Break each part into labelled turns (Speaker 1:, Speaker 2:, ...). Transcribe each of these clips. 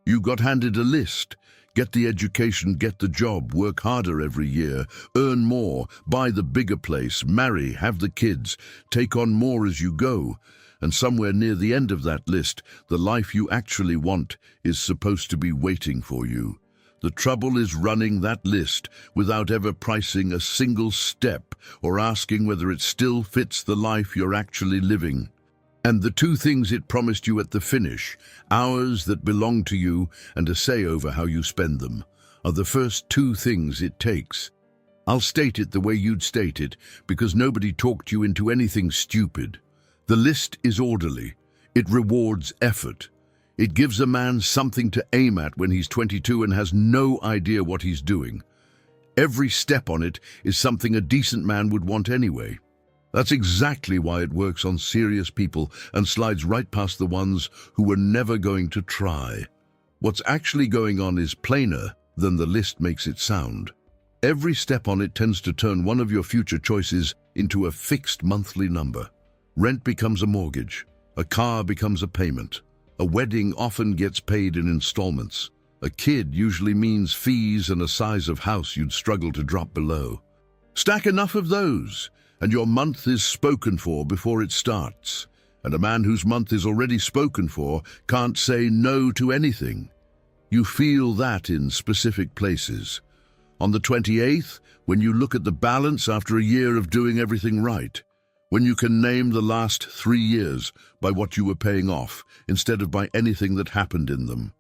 Speaker 1: You got handed a list. Get the education, get the job, work harder every year, earn more, buy the bigger place, marry, have the kids, take on more as you go. And somewhere near the end of that list, the life you actually want is supposed to be waiting for you. The trouble is running that list without ever pricing a single step or asking whether it still fits the life you're actually living. And the two things it promised you at the finish, hours that belong to you and a say over how you spend them, are the first two things it takes. I'll state it the way you'd state it, because nobody talked you into anything stupid. The list is orderly. It rewards effort. It gives a man something to aim at when he's 22 and has no idea what he's doing. Every step on it is something a decent man would want anyway. That's exactly why it works on serious people and slides right past the ones who were never going to try. What's actually going on is plainer than the list makes it sound. Every step on it tends to turn one of your future choices into a fixed monthly number. Rent becomes a mortgage. A car becomes a payment. A wedding often gets paid in installments. A kid usually means fees and a size of house you'd struggle to drop below. Stack enough of those, and your month is spoken for before it starts. And a man whose month is already spoken for can't say no to anything. You feel that in specific places. On the 28th, when you look at the balance after a year of doing everything right. When you can name the last 3 years by what you were paying off instead of by anything that happened in them.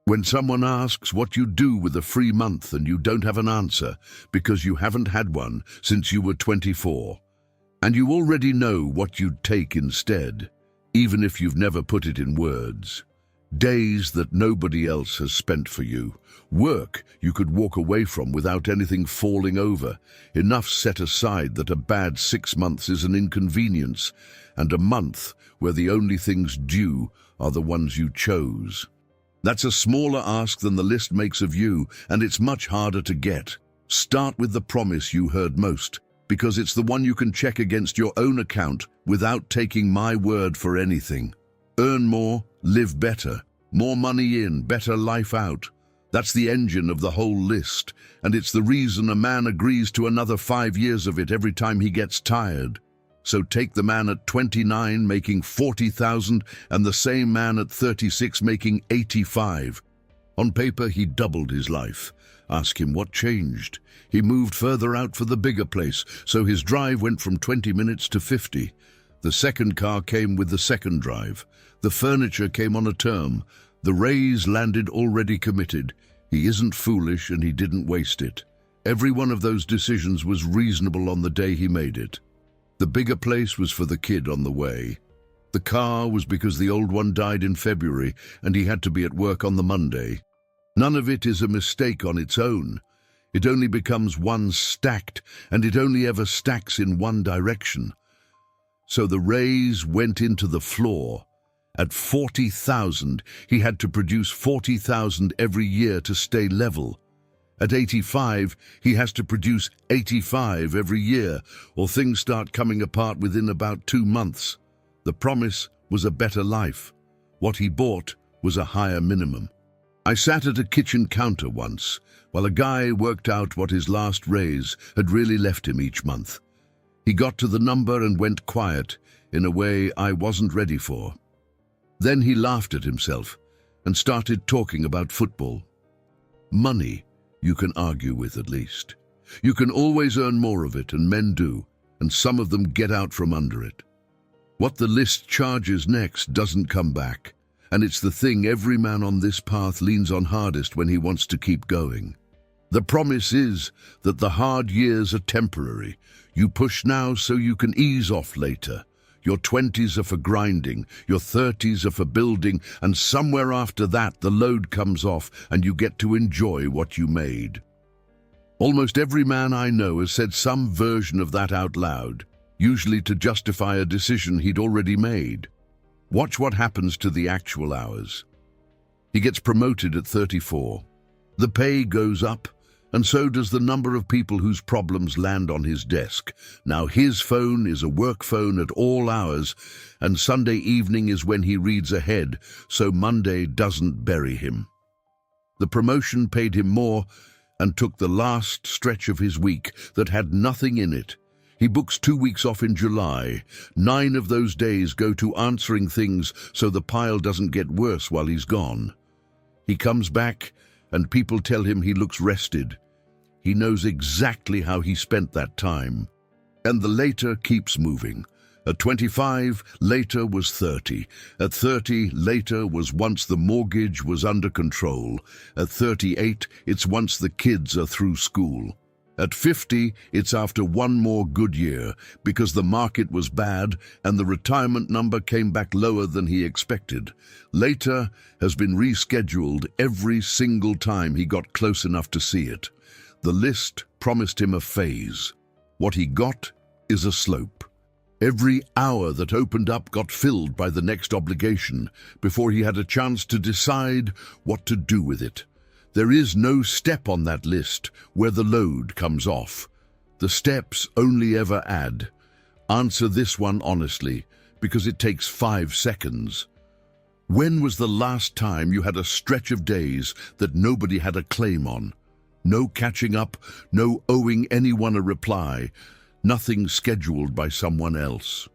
Speaker 1: When someone asks what you do with a free month and you don't have an answer because you haven't had one since you were 24. And you already know what you'd take instead, even if you've never put it in words. Days that nobody else has spent for you. Work you could walk away from without anything falling over. Enough set aside that a bad 6 months is an inconvenience, and a month where the only things due are the ones you chose. That's a smaller ask than the list makes of you, and it's much harder to get. Start with the promise you heard most, because it's the one you can check against your own account without taking my word for anything. Earn more, live better, more money in, better life out. That's the engine of the whole list, and it's the reason a man agrees to another 5 years of it every time he gets tired. So take the man at 29 making 40,000 and the same man at 36 making 85. On paper, he doubled his life. Ask him what changed. He moved further out for the bigger place, so his drive went from 20 minutes to 50. The second car came with the second drive. The furniture came on a term. The raise landed already committed. He isn't foolish and he didn't waste it. Every one of those decisions was reasonable on the day he made it. The bigger place was for the kid on the way. The car was because the old one died in February and he had to be at work on the Monday. None of it is a mistake on its own. It only becomes one stacked, and it only ever stacks in one direction. So the raise went into the floor. At 40,000, he had to produce 40,000 every year to stay level. At 85, he has to produce 85 every year, or things start coming apart within about 2 months. The promise was a better life. What he bought was a higher minimum. I sat at a kitchen counter once, while a guy worked out what his last raise had really left him each month. He got to the number and went quiet in a way I wasn't ready for. Then he laughed at himself and started talking about football. Money, you can argue with at least. You can always earn more of it, and men do, and some of them get out from under it. What the list charges next doesn't come back, and it's the thing every man on this path leans on hardest when he wants to keep going. The promise is that the hard years are temporary. You push now so you can ease off later. Your 20s are for grinding, your 30s are for building, and somewhere after that the load comes off and you get to enjoy what you made. Almost every man I know has said some version of that out loud, usually to justify a decision he'd already made. Watch what happens to the actual hours. He gets promoted at 34. The pay goes up, and so does the number of people whose problems land on his desk. Now his phone is a work phone at all hours, and Sunday evening is when he reads ahead, so Monday doesn't bury him. The promotion paid him more and took the last stretch of his week that had nothing in it. He books 2 weeks off in July. 9 of those days go to answering things so the pile doesn't get worse while he's gone. He comes back and people tell him he looks rested. He knows exactly how he spent that time. And the later keeps moving. At 25, later was 30. At 30, later was once the mortgage was under control. At 38, it's once the kids are through school. At 50, it's after one more good year because the market was bad and the retirement number came back lower than he expected. Later has been rescheduled every single time he got close enough to see it. The list promised him a phase. What he got is a slope. Every hour that opened up got filled by the next obligation before he had a chance to decide what to do with it. There is no step on that list where the load comes off. The steps only ever add. Answer this one honestly, because it takes 5 seconds. When was the last time you had a stretch of days that nobody had a claim on? No catching up, no owing anyone a reply. Nothing scheduled by someone else.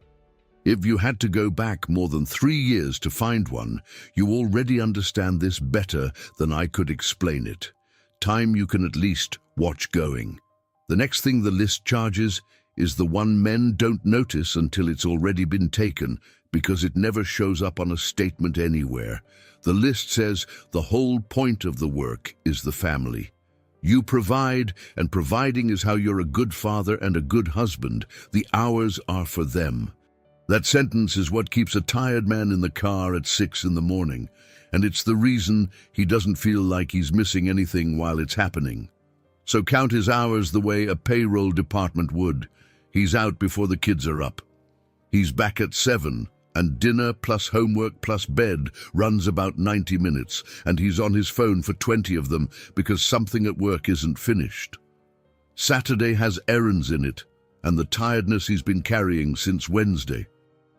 Speaker 1: If you had to go back more than 3 years to find one, you already understand this better than I could explain it. Time you can at least watch going. The next thing the list charges is the one men don't notice until it's already been taken, because it never shows up on a statement anywhere. The list says the whole point of the work is the family. You provide, and providing is how you're a good father and a good husband. The hours are for them. That sentence is what keeps a tired man in the car at 6 in the morning, and it's the reason he doesn't feel like he's missing anything while it's happening. So count his hours the way a payroll department would. He's out before the kids are up. He's back at 7. And dinner plus homework plus bed runs about 90 minutes, and he's on his phone for 20 of them because something at work isn't finished. Saturday has errands in it, and the tiredness he's been carrying since Wednesday.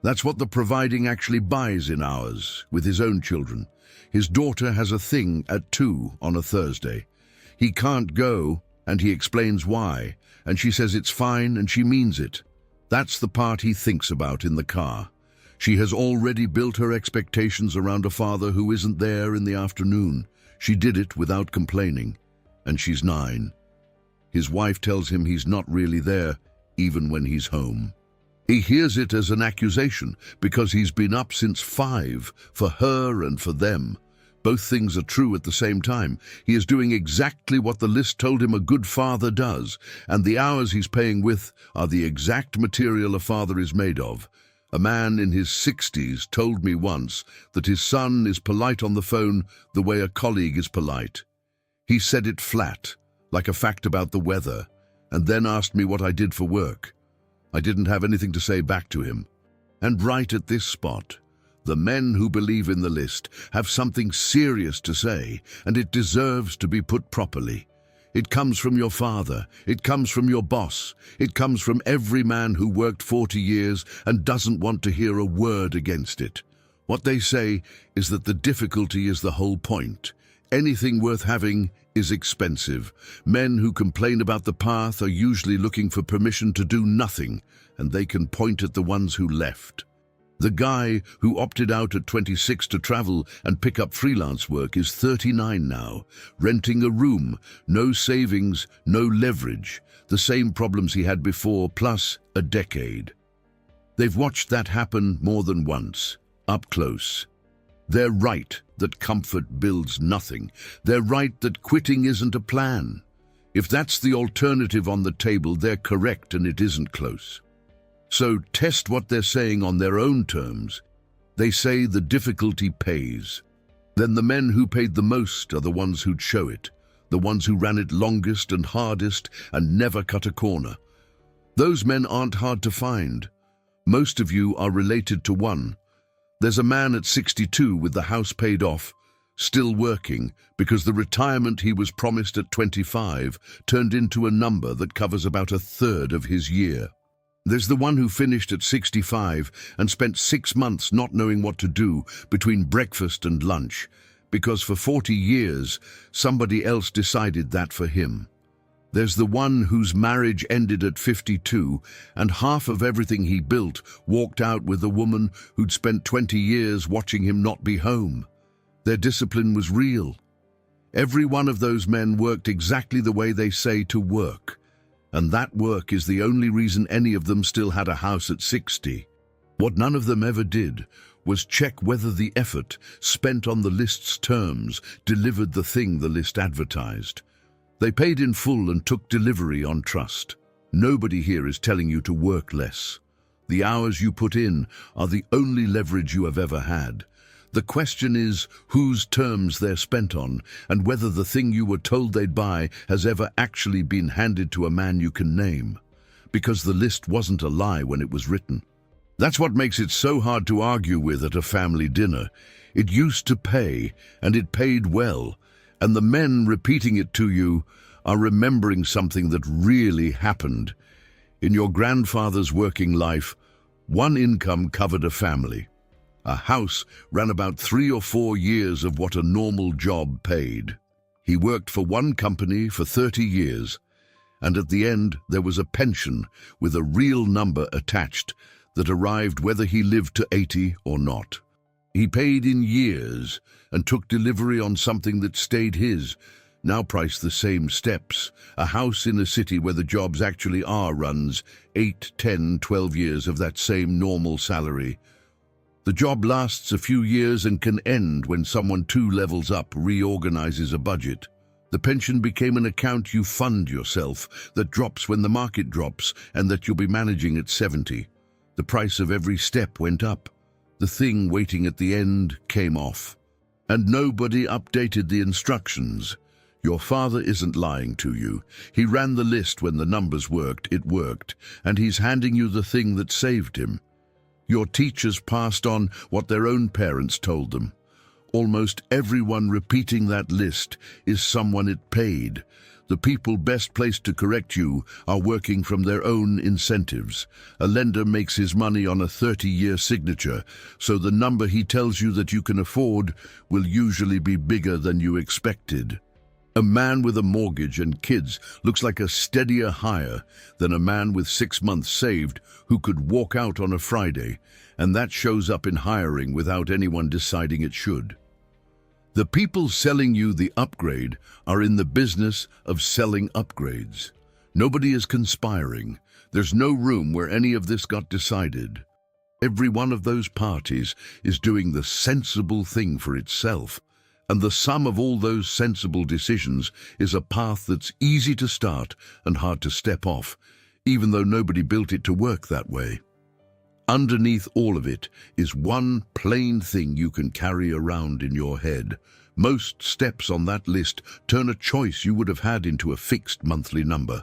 Speaker 1: That's what the providing actually buys in hours, with his own children. His daughter has a thing at 2 on a Thursday. He can't go, and he explains why, and she says it's fine and she means it. That's the part he thinks about in the car. She has already built her expectations around a father who isn't there in the afternoon. She did it without complaining, and she's 9. His wife tells him he's not really there, even when he's home. He hears it as an accusation because he's been up since 5, for her and for them. Both things are true at the same time. He is doing exactly what the list told him a good father does, and the hours he's paying with are the exact material a father is made of. A man in his 60s told me once that his son is polite on the phone the way a colleague is polite. He said it flat, like a fact about the weather, and then asked me what I did for work. I didn't have anything to say back to him. And right at this spot, the men who believe in the list have something serious to say, and it deserves to be put properly. It comes from your father, it comes from your boss, it comes from every man who worked 40 years and doesn't want to hear a word against it. What they say is that the difficulty is the whole point. Anything worth having is expensive. Men who complain about the path are usually looking for permission to do nothing, and they can point at the ones who left. The guy who opted out at 26 to travel and pick up freelance work is 39 now, renting a room, no savings, no leverage, the same problems he had before, plus a decade. They've watched that happen more than once, up close. They're right that comfort builds nothing. They're right that quitting isn't a plan. If that's the alternative on the table, they're correct and it isn't close. So test what they're saying on their own terms. They say the difficulty pays. Then the men who paid the most are the ones who'd show it, the ones who ran it longest and hardest and never cut a corner. Those men aren't hard to find. Most of you are related to one. There's a man at 62 with the house paid off, still working because the retirement he was promised at 25 turned into a number that covers about 1/3 of his year. There's the one who finished at 65 and spent 6 months not knowing what to do between breakfast and lunch, because for 40 years somebody else decided that for him. There's the one whose marriage ended at 52 and half of everything he built walked out with a woman who'd spent 20 years watching him not be home. Their discipline was real. Every one of those men worked exactly the way they say to work, and that work is the only reason any of them still had a house at 60. What none of them ever did was check whether the effort spent on the list's terms delivered the thing the list advertised. They paid in full and took delivery on trust. Nobody here is telling you to work less. The hours you put in are the only leverage you have ever had. The question is whose terms they're spent on and whether the thing you were told they'd buy has ever actually been handed to a man you can name. Because the list wasn't a lie when it was written. That's what makes it so hard to argue with at a family dinner. It used to pay, and it paid well, and the men repeating it to you are remembering something that really happened. In your grandfather's working life, one income covered a family. A house ran about 3 or 4 years of what a normal job paid. He worked for one company for 30 years, and at the end there was a pension with a real number attached that arrived whether he lived to 80 or not. He paid in years and took delivery on something that stayed his, now priced the same steps. A house in a city where the jobs actually are runs 8, 10, 12 years of that same normal salary. The job lasts a few years and can end when someone 2 levels up reorganizes a budget. The pension became an account you fund yourself that drops when the market drops and that you'll be managing at 70. The price of every step went up. The thing waiting at the end came off. And nobody updated the instructions. Your father isn't lying to you. He ran the list when the numbers worked, it worked, and he's handing you the thing that saved him. Your teachers passed on what their own parents told them. Almost everyone repeating that list is someone it paid. The people best placed to correct you are working from their own incentives. A lender makes his money on a 30-year signature, so the number he tells you that you can afford will usually be bigger than you expected. A man with a mortgage and kids looks like a steadier hire than a man with 6 months saved who could walk out on a Friday, and that shows up in hiring without anyone deciding it should. The people selling you the upgrade are in the business of selling upgrades. Nobody is conspiring. There's no room where any of this got decided. Every one of those parties is doing the sensible thing for itself, and the sum of all those sensible decisions is a path that's easy to start and hard to step off, even though nobody built it to work that way. Underneath all of it is one plain thing you can carry around in your head. Most steps on that list turn a choice you would have had into a fixed monthly number.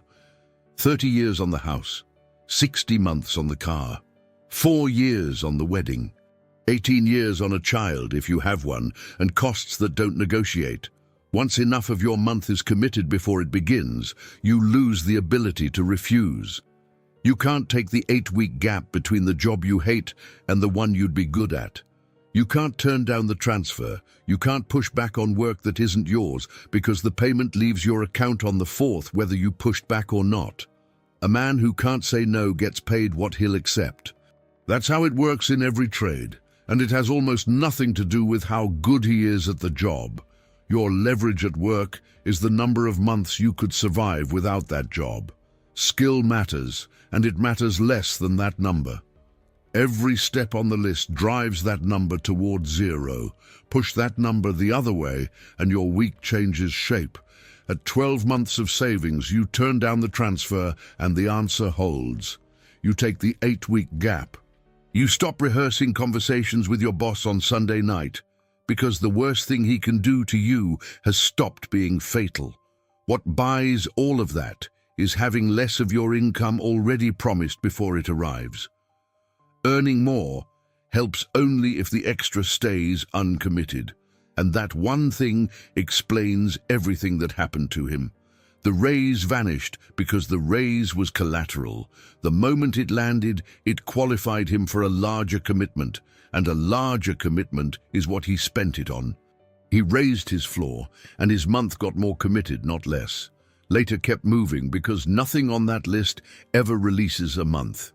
Speaker 1: 30 years on the house, 60 months on the car, 4 years on the wedding, 18 years on a child if you have one, and costs that don't negotiate. Once enough of your month is committed before it begins, you lose the ability to refuse. You can't take the 8-week gap between the job you hate and the one you'd be good at. You can't turn down the transfer. You can't push back on work that isn't yours because the payment leaves your account on the 4th whether you pushed back or not. A man who can't say no gets paid what he'll accept. That's how it works in every trade, and it has almost nothing to do with how good he is at the job. Your leverage at work is the number of months you could survive without that job. Skill matters, and it matters less than that number. Every step on the list drives that number towards 0. Push that number the other way, and your week changes shape. At 12 months of savings, you turn down the transfer, and the answer holds. You take the 8-week gap. You stop rehearsing conversations with your boss on Sunday night, because the worst thing he can do to you has stopped being fatal. What buys all of that is having less of your income already promised before it arrives. Earning more helps only if the extra stays uncommitted, and that one thing explains everything that happened to him. The raise vanished because the raise was collateral. The moment it landed, it qualified him for a larger commitment, and a larger commitment is what he spent it on. He raised his floor, and his month got more committed, not less. Later kept moving because nothing on that list ever releases a month.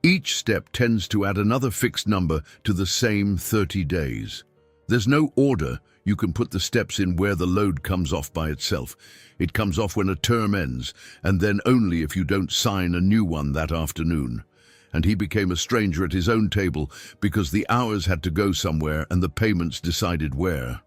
Speaker 1: Each step tends to add another fixed number to the same 30 days. There's no order. You can put the steps in where the load comes off by itself. It comes off when a term ends, and then only if you don't sign a new one that afternoon. And he became a stranger at his own table because the hours had to go somewhere and the payments decided where.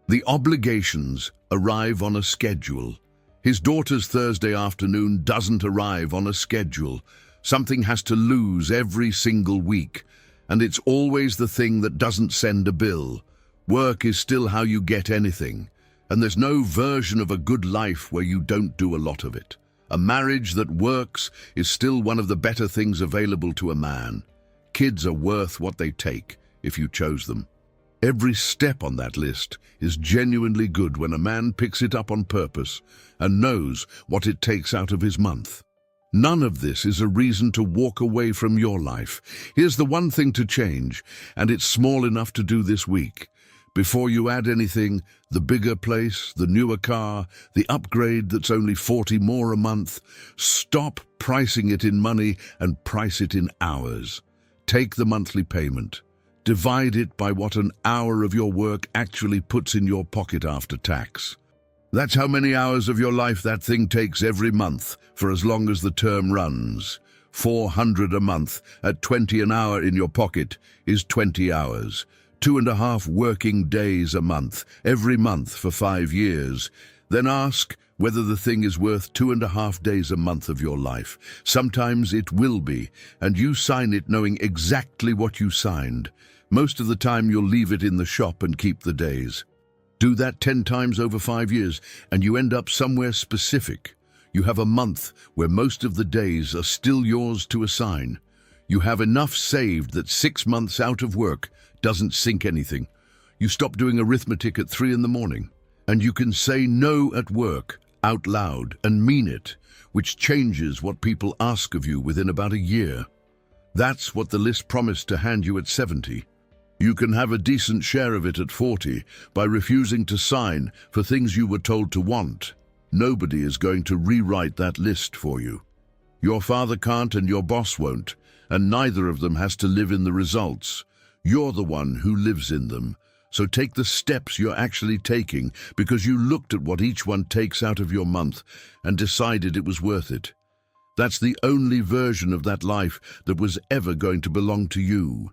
Speaker 1: The obligations arrive on a schedule. His daughter's Thursday afternoon doesn't arrive on a schedule. Something has to lose every single week, and it's always the thing that doesn't send a bill. Work is still how you get anything, and there's no version of a good life where you don't do a lot of it. A marriage that works is still one of the better things available to a man. Kids are worth what they take, if you chose them. Every step on that list is genuinely good when a man picks it up on purpose and knows what it takes out of his month. None of this is a reason to walk away from your life. Here's the one thing to change, and it's small enough to do this week. Before you add anything, the bigger place, the newer car, the upgrade that's only 40 more a month, stop pricing it in money and price it in hours. Take the monthly payment. Divide it by what an hour of your work actually puts in your pocket after tax. That's how many hours of your life that thing takes every month for as long as the term runs. 400 a month at 20 an hour in your pocket is 20 hours. 2.5 working days a month, every month for 5 years. Then ask whether the thing is worth 2.5 days a month of your life. Sometimes it will be, and you sign it knowing exactly what you signed. Most of the time you'll leave it in the shop and keep the days. Do that 10 times over 5 years, and you end up somewhere specific. You have a month where most of the days are still yours to assign. You have enough saved that 6 months out of work doesn't sink anything. You stop doing arithmetic at 3 in the morning, and you can say no at work out loud and mean it, which changes what people ask of you within about a year. That's what the list promised to hand you at 70. You can have a decent share of it at 40 by refusing to sign for things you were told to want. Nobody is going to rewrite that list for you. Your father can't and your boss won't, and neither of them has to live in the results. You're the one who lives in them. So take the steps you're actually taking because you looked at what each one takes out of your month and decided it was worth it. That's the only version of that life that was ever going to belong to you.